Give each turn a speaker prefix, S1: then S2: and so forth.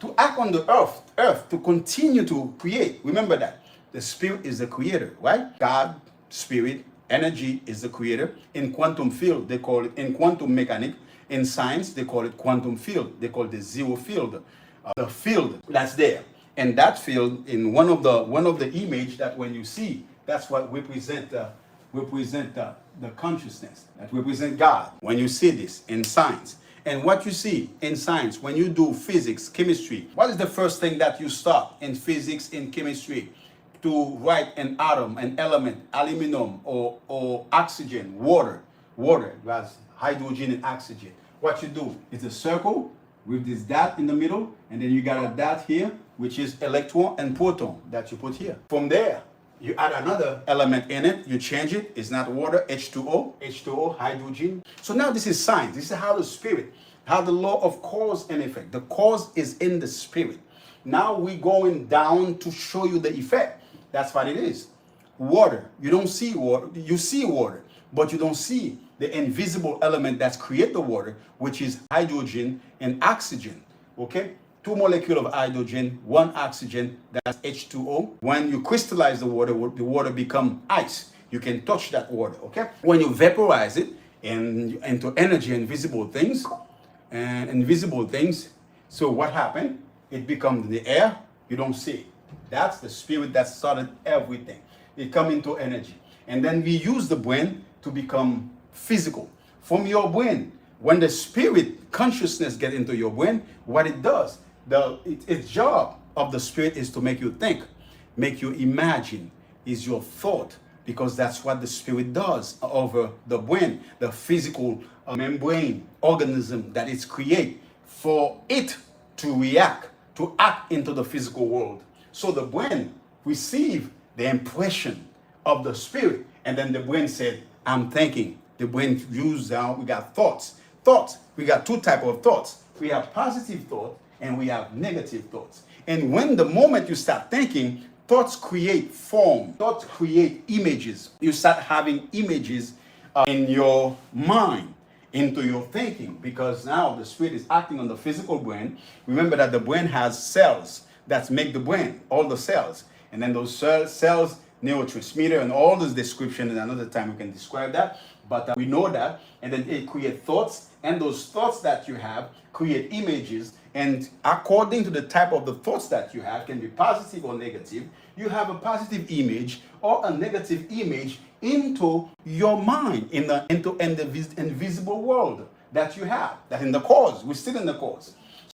S1: to act on the earth to continue to create. Remember that the spirit is the creator, right? God, spirit, energy is the creator. In quantum field, they call it, in quantum mechanics, in science, they call it quantum field. They call it the zero field, the field that's there. And that field, in one of the image that when you see, that's what represent the consciousness that represent God. When you see this in science, and what you see in science, when you do physics, chemistry, what is the first thing that you start in physics, in chemistry, to write an atom, an element, aluminum or oxygen, water, has hydrogen and oxygen. What you do is a circle with this dot in the middle, and then you got a dot here, which is electron and proton that you put here. From there, you add another element in it, you change it, it's not water, H2O, hydrogen. So now this is science. This is how the spirit, how the law of cause and effect. The cause is in the spirit. Now we're going down to show you the effect. That's what it is. Water, you don't see water, you see water, but you don't see the invisible element that's create the water, which is hydrogen and oxygen, okay? 2 molecules of hydrogen, 1 oxygen, that's H2O. When you crystallize the water become ice. You can touch that water, okay? When you vaporize it into energy and visible things, so what happened? It becomes the air, you don't see it. That's the spirit that started everything. It comes into energy. And then we use the brain to become physical. From your brain, when the spirit consciousness get into your brain, what it does, its job of the spirit is to make you think, make you imagine, is your thought, because that's what the spirit does over the brain, the physical membrane organism that it's create for it to react, to act into the physical world. So the brain receive the impression of the spirit, and then the brain said, I'm thinking. The brain views down, we got thoughts. We got 2 types of thoughts. We have positive thoughts and we have negative thoughts. And when the moment you start thinking, thoughts create form, thoughts create images. You start having images in your mind, into your thinking, because now the spirit is acting on the physical brain. Remember that the brain has cells that make the brain, all the cells. And then those cells, neurotransmitter, and all this description, and another time we can describe that. But we know that, and then it creates thoughts, and those thoughts that you have create images, and according to the type of the thoughts that you have, can be positive or negative, you have a positive image or a negative image into your mind, into the invisible world that you have, that in the cause, we're still in the cause.